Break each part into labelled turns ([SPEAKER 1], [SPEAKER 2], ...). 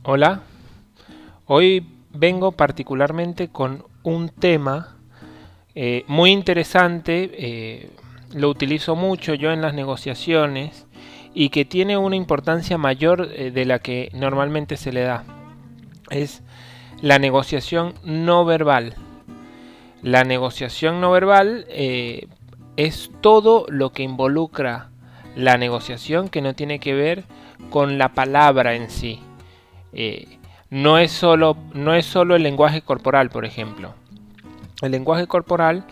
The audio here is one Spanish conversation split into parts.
[SPEAKER 1] Hola, hoy vengo particularmente con un tema muy interesante, lo utilizo mucho yo en las negociaciones y que tiene una importancia mayor de la que normalmente se le da. Es la negociación no verbal. La negociación no verbal es todo lo que involucra la negociación que no tiene que ver con la palabra en sí. No es solo el lenguaje corporal, por ejemplo. El lenguaje corporal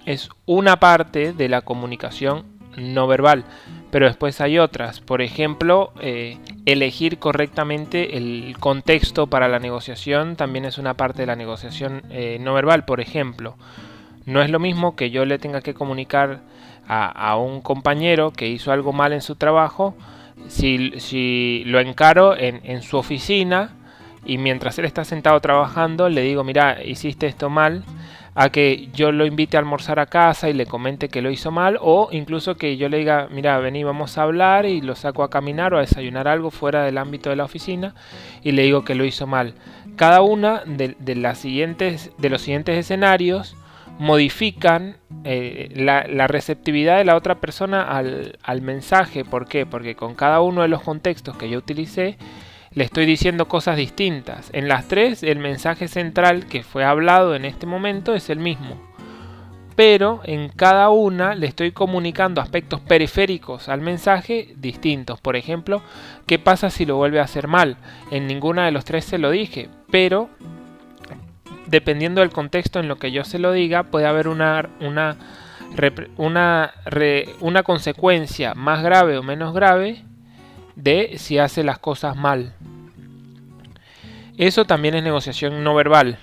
[SPEAKER 1] es una parte de la comunicación no verbal, pero después hay otras. Por ejemplo, elegir correctamente el contexto para la negociación también es una parte de la negociación no verbal. Por ejemplo, no es lo mismo que yo le tenga que comunicar a un compañero que hizo algo mal en su trabajo, si lo encaro en su oficina y mientras él está sentado trabajando le digo, mira, hiciste esto mal, a que yo lo invite a almorzar a casa y le comente que lo hizo mal, o incluso que yo le diga, mira, vení, vamos a hablar, y lo saco a caminar o a desayunar algo fuera del ámbito de la oficina y le digo que lo hizo mal. Cada una de los siguientes escenarios modifican la receptividad de la otra persona al mensaje. ¿Por qué? Porque con cada uno de los contextos que yo utilicé le estoy diciendo cosas distintas. En las tres el mensaje central que fue hablado en este momento es el mismo, pero en cada una le estoy comunicando aspectos periféricos al mensaje distintos. Por ejemplo, ¿qué pasa si lo vuelve a hacer mal? En ninguna de los tres se lo dije, pero dependiendo del contexto en lo que yo se lo diga, puede haber una consecuencia más grave o menos grave de si hace las cosas mal. Eso también es negociación no verbal.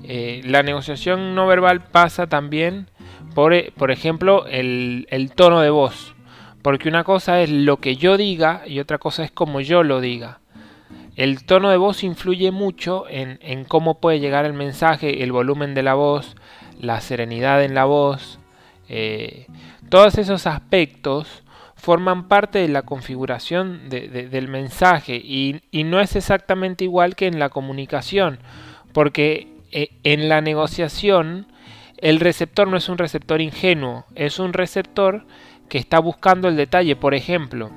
[SPEAKER 1] La negociación no verbal pasa también por ejemplo, el tono de voz. Porque una cosa es lo que yo diga y otra cosa es cómo yo lo diga. El tono de voz influye mucho en cómo puede llegar el mensaje, el volumen de la voz, la serenidad en la voz. Todos esos aspectos forman parte de la configuración del mensaje y no es exactamente igual que en la comunicación, porque en la negociación el receptor no es un receptor ingenuo, es un receptor que está buscando el detalle. Por ejemplo,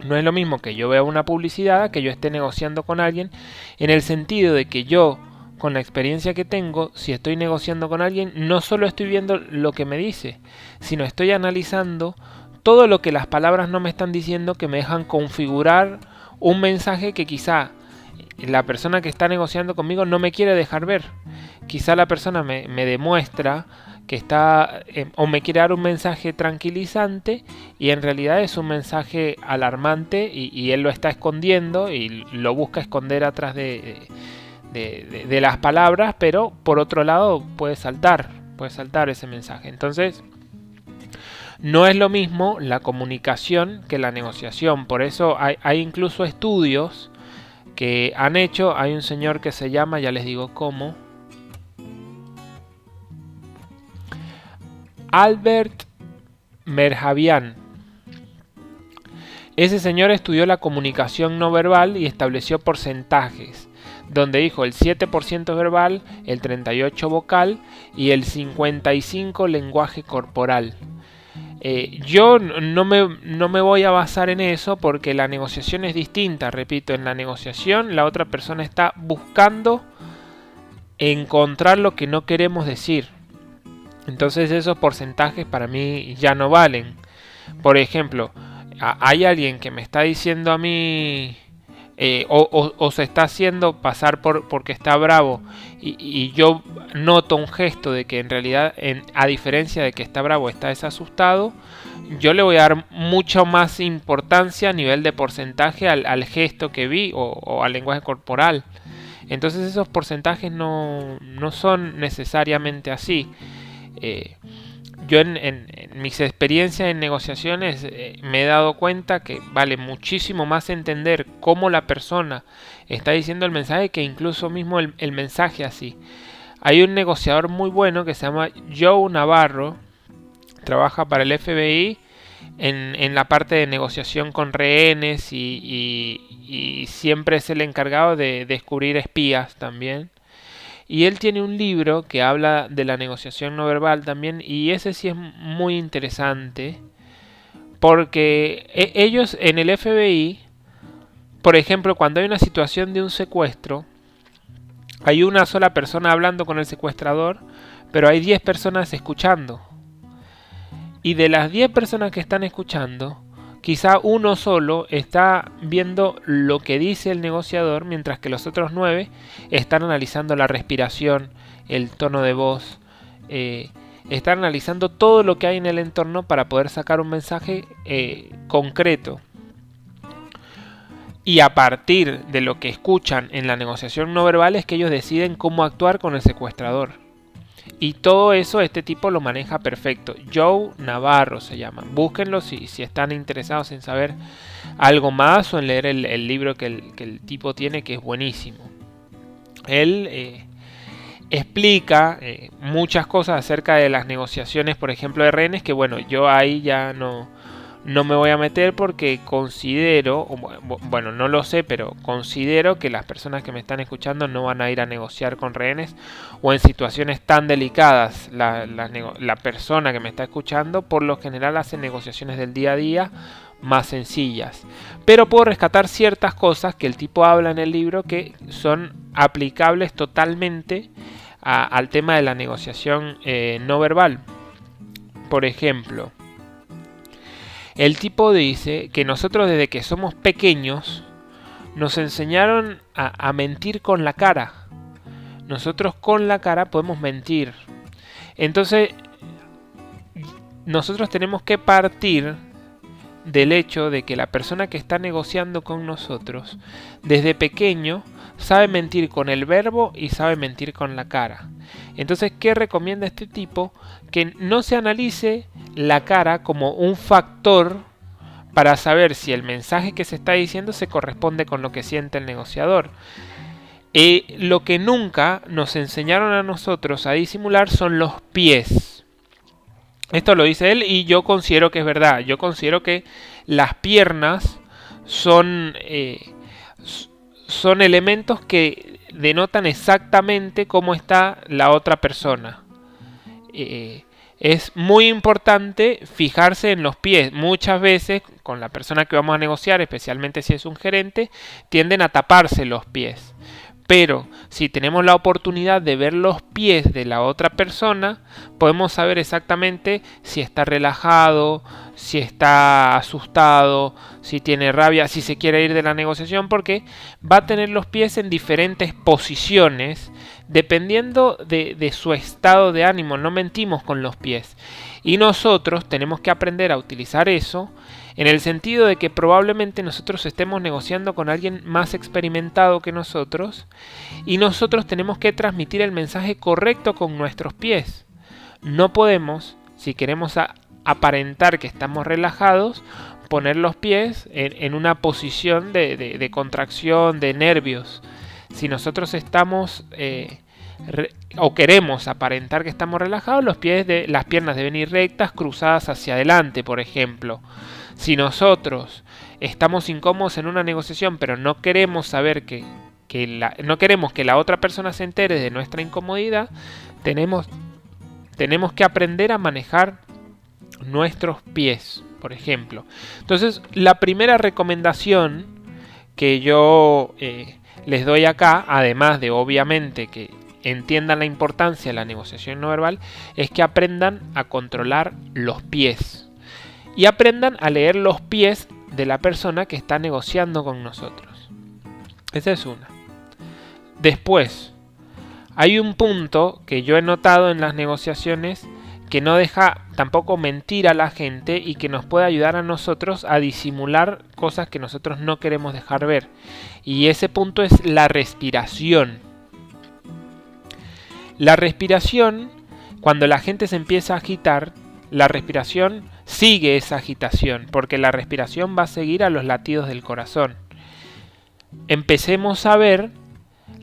[SPEAKER 1] no es lo mismo que yo vea una publicidad que yo esté negociando con alguien, en el sentido de que yo, con la experiencia que tengo, si estoy negociando con alguien, no solo estoy viendo lo que me dice, sino estoy analizando todo lo que las palabras no me están diciendo, que me dejan configurar un mensaje que quizá la persona que está negociando conmigo no me quiere dejar ver. Quizá la persona me demuestra que está o me quiere dar un mensaje tranquilizante y en realidad es un mensaje alarmante y él lo está escondiendo y lo busca esconder atrás de las palabras, pero por otro lado puede saltar ese mensaje. Entonces no es lo mismo la comunicación que la negociación. Por eso hay incluso estudios que han hecho. Hay un señor que se llama, ya les digo cómo, Albert Merjavian. Ese señor estudió la comunicación no verbal y estableció porcentajes, donde dijo el 7% verbal, el 38% vocal y el 55% lenguaje corporal. Yo no me voy a basar en eso porque la negociación es distinta. Repito, en la negociación la otra persona está buscando encontrar lo que no queremos decir. Entonces esos porcentajes para mí ya no valen. Por ejemplo, hay alguien que me está diciendo a mí o se está haciendo pasar porque está bravo y yo noto un gesto de que en realidad, a diferencia de que está bravo, está desasustado, yo le voy a dar mucho más importancia a nivel de porcentaje al gesto que vi o al lenguaje corporal. Entonces esos porcentajes no son necesariamente así. Yo en mis experiencias en negociaciones me he dado cuenta que vale muchísimo más entender cómo la persona está diciendo el mensaje que incluso mismo el mensaje así. Hay un negociador muy bueno que se llama Joe Navarro, trabaja para el FBI en la parte de negociación con rehenes y siempre es el encargado de descubrir espías también. Y él tiene un libro que habla de la negociación no verbal también, y ese sí es muy interesante, porque ellos en el FBI, por ejemplo, cuando hay una situación de un secuestro, hay una sola persona hablando con el secuestrador, pero hay 10 personas escuchando. Y de las 10 personas que están escuchando, quizá uno solo está viendo lo que dice el negociador, mientras que los otros 9 están analizando la respiración, el tono de voz, están analizando todo lo que hay en el entorno para poder sacar un mensaje concreto. Y a partir de lo que escuchan en la negociación no verbal es que ellos deciden cómo actuar con el secuestrador. Y todo eso este tipo lo maneja perfecto. Joe Navarro se llama. Búsquenlo si están interesados en saber algo más o en leer el libro que el tipo tiene, que es buenísimo. Él explica muchas cosas acerca de las negociaciones, por ejemplo, de rehenes, que bueno, yo ahí ya no me voy a meter porque considero, bueno, no lo sé, pero considero que las personas que me están escuchando no van a ir a negociar con rehenes o en situaciones tan delicadas. La persona que me está escuchando por lo general hace negociaciones del día a día más sencillas. Pero puedo rescatar ciertas cosas que el tipo habla en el libro que son aplicables totalmente al tema de la negociación no verbal. Por ejemplo, el tipo dice que nosotros desde que somos pequeños nos enseñaron a mentir con la cara. Nosotros con la cara podemos mentir. Entonces, nosotros tenemos que partir del hecho de que la persona que está negociando con nosotros, desde pequeño, sabe mentir con el verbo y sabe mentir con la cara. Entonces, ¿qué recomienda este tipo? Que no se analice la cara como un factor para saber si el mensaje que se está diciendo se corresponde con lo que siente el negociador. Lo que nunca nos enseñaron a nosotros a disimular son los pies. Esto lo dice él y yo considero que es verdad. Yo considero que las piernas son elementos que denotan exactamente cómo está la otra persona. Es muy importante fijarse en los pies. Muchas veces con la persona que vamos a negociar, especialmente si es un gerente, tienden a taparse los pies. Pero si tenemos la oportunidad de ver los pies de la otra persona, podemos saber exactamente si está relajado, si está asustado, si tiene rabia, si se quiere ir de la negociación, porque va a tener los pies en diferentes posiciones dependiendo de su estado de ánimo. No mentimos con los pies. Y nosotros tenemos que aprender a utilizar eso en el sentido de que probablemente nosotros estemos negociando con alguien más experimentado que nosotros y nosotros tenemos que transmitir el mensaje correcto con nuestros pies. No podemos, si queremos aparentar que estamos relajados, poner los pies en una posición de contracción, de nervios. Si nosotros estamos o queremos aparentar que estamos relajados, las piernas deben ir rectas, cruzadas hacia adelante, por ejemplo. Si nosotros estamos incómodos en una negociación, pero no queremos saber no queremos que la otra persona se entere de nuestra incomodidad, tenemos que aprender a manejar nuestros pies, por ejemplo. Entonces, la primera recomendación que yo les doy acá, además de obviamente que entiendan la importancia de la negociación no verbal, es que aprendan a controlar los pies. Y aprendan a leer los pies de la persona que está negociando con nosotros. Esa es una. Después, hay un punto que yo he notado en las negociaciones que no deja tampoco mentir a la gente y que nos puede ayudar a nosotros a disimular cosas que nosotros no queremos dejar ver. Y ese punto es la respiración. La respiración, cuando la gente se empieza a agitar, la respiración sigue esa agitación, porque la respiración va a seguir a los latidos del corazón. Empecemos a ver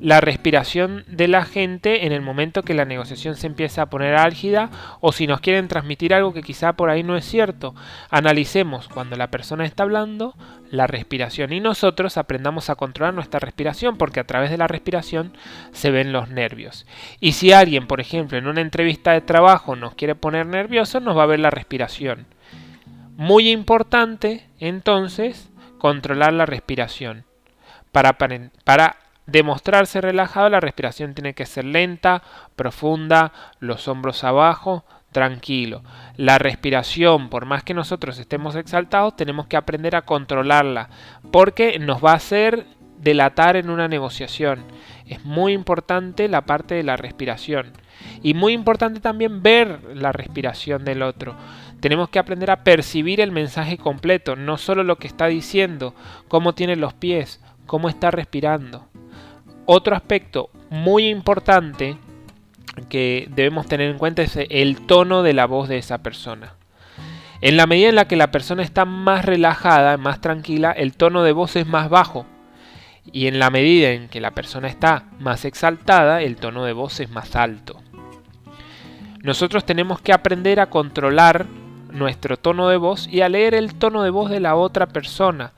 [SPEAKER 1] la respiración de la gente en el momento que la negociación se empieza a poner álgida, o si nos quieren transmitir algo que quizá por ahí no es cierto. Analicemos cuando la persona está hablando la respiración y nosotros aprendamos a controlar nuestra respiración, porque a través de la respiración se ven los nervios. Y si alguien, por ejemplo, en una entrevista de trabajo nos quiere poner nerviosos, nos va a ver la respiración. Muy importante, entonces, controlar la respiración. Para demostrarse relajado, la respiración tiene que ser lenta, profunda, los hombros abajo, tranquilo. La respiración, por más que nosotros estemos exaltados, tenemos que aprender a controlarla, porque nos va a hacer delatar en una negociación. Es muy importante la parte de la respiración. Y muy importante también ver la respiración del otro. Tenemos que aprender a percibir el mensaje completo, no solo lo que está diciendo, cómo tiene los pies, cómo está respirando. Otro aspecto muy importante que debemos tener en cuenta es el tono de la voz de esa persona. En la medida en la que la persona está más relajada, más tranquila, el tono de voz es más bajo. Y en la medida en que la persona está más exaltada, el tono de voz es más alto. Nosotros tenemos que aprender a controlar nuestro tono de voz y a leer el tono de voz de la otra persona.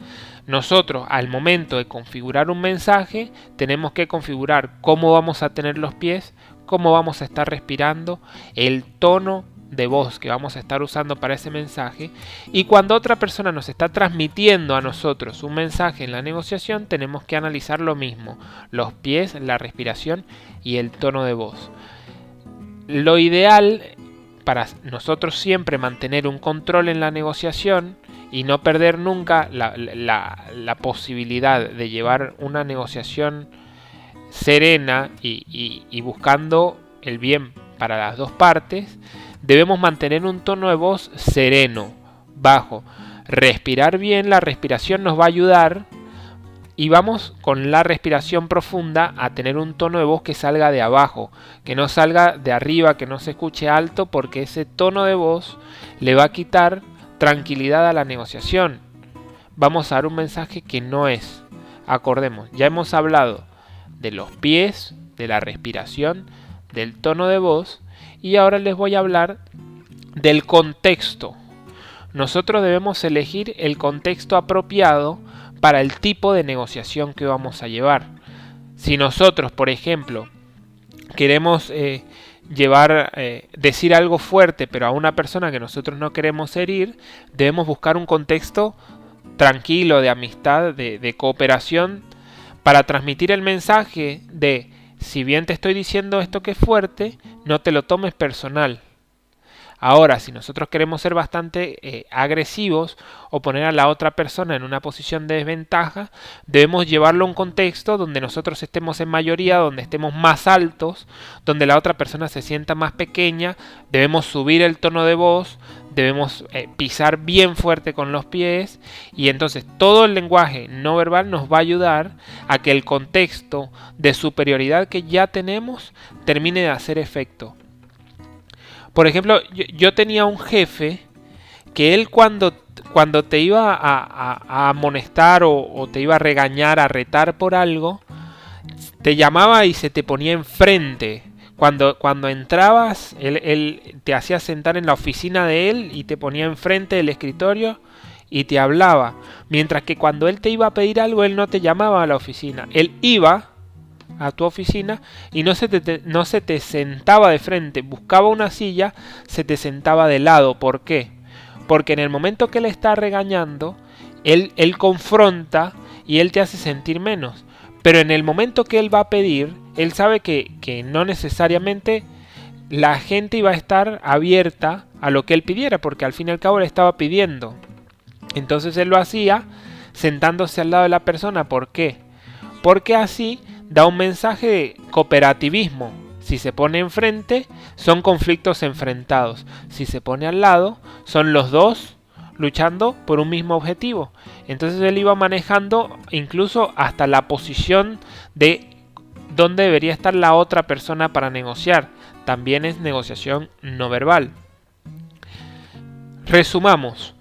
[SPEAKER 1] Nosotros, al momento de configurar un mensaje, tenemos que configurar cómo vamos a tener los pies, cómo vamos a estar respirando, el tono de voz que vamos a estar usando para ese mensaje. Y cuando otra persona nos está transmitiendo a nosotros un mensaje en la negociación, tenemos que analizar lo mismo: los pies, la respiración y el tono de voz. Lo ideal para nosotros siempre mantener un control en la negociación y no perder nunca la posibilidad de llevar una negociación serena y buscando el bien para las dos partes, debemos mantener un tono de voz sereno, bajo. Respirar bien, la respiración nos va a ayudar, y vamos con la respiración profunda a tener un tono de voz que salga de abajo, que no salga de arriba, que no se escuche alto, porque ese tono de voz le va a quitar tranquilidad a la negociación. Vamos a dar un mensaje que no es. Acordemos, ya hemos hablado de los pies, de la respiración, del tono de voz, y ahora les voy a hablar del contexto. Nosotros debemos elegir el contexto apropiado para el tipo de negociación que vamos a llevar. Si nosotros, por ejemplo, queremos decir algo fuerte, pero a una persona que nosotros no queremos herir, debemos buscar un contexto tranquilo, de amistad, de cooperación, para transmitir el mensaje de: si bien te estoy diciendo esto que es fuerte, no te lo tomes personal. Ahora, si nosotros queremos ser bastante agresivos o poner a la otra persona en una posición de desventaja, debemos llevarlo a un contexto donde nosotros estemos en mayoría, donde estemos más altos, donde la otra persona se sienta más pequeña. Debemos subir el tono de voz, debemos pisar bien fuerte con los pies, y entonces todo el lenguaje no verbal nos va a ayudar a que el contexto de superioridad que ya tenemos termine de hacer efecto. Por ejemplo, yo tenía un jefe que él cuando te iba a amonestar o te iba a regañar, a retar por algo, te llamaba y se te ponía enfrente. Cuando entrabas, él te hacía sentar en la oficina de él y te ponía enfrente del escritorio y te hablaba. Mientras que cuando él te iba a pedir algo, él no te llamaba a la oficina. Él iba a tu oficina y no se te sentaba de frente, buscaba una silla, se te sentaba de lado. ¿Por qué? Porque en el momento que él está regañando, él confronta y él te hace sentir menos. Pero en el momento que él va a pedir, él sabe que no necesariamente la gente iba a estar abierta a lo que él pidiera, porque al fin y al cabo le estaba pidiendo. Entonces él lo hacía sentándose al lado de la persona. ¿Por qué? Porque así da un mensaje de cooperativismo. Si se pone enfrente, son conflictos enfrentados. Si se pone al lado, son los dos luchando por un mismo objetivo. Entonces él iba manejando incluso hasta la posición de dónde debería estar la otra persona para negociar. También es negociación no verbal. Resumamos.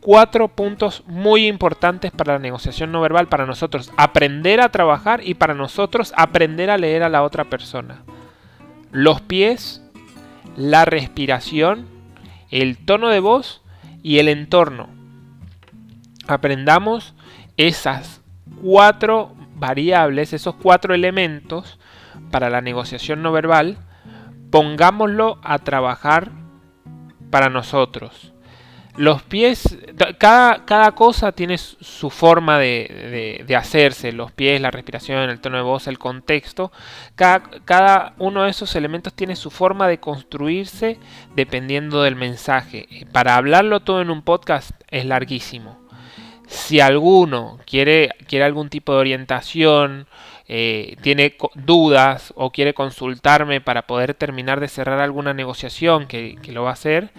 [SPEAKER 1] 4 puntos muy importantes para la negociación no verbal, para nosotros aprender a trabajar y para nosotros aprender a leer a la otra persona. Los pies, la respiración, el tono de voz y el entorno. Aprendamos esas 4 variables, esos 4 elementos para la negociación no verbal. Pongámoslo a trabajar para nosotros. Los pies, cada cosa tiene su forma de hacerse. Los pies, la respiración, el tono de voz, el contexto. Cada uno de esos elementos tiene su forma de construirse dependiendo del mensaje. Para hablarlo todo en un podcast es larguísimo. Si alguno quiere algún tipo de orientación, tiene dudas o quiere consultarme para poder terminar de cerrar alguna negociación que lo va a hacer,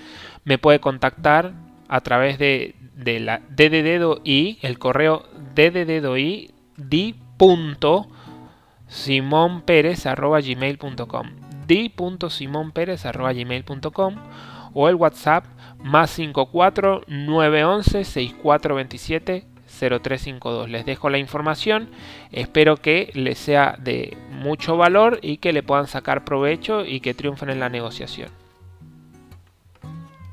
[SPEAKER 1] me puede contactar a través de la D de dedo I, el correo D de dedo I, di.simonperez@gmail.com, di.simonperez@gmail.com, o el WhatsApp más 54 911 6427 0352. Les dejo la información, espero que les sea de mucho valor y que le puedan sacar provecho y que triunfen en la negociación.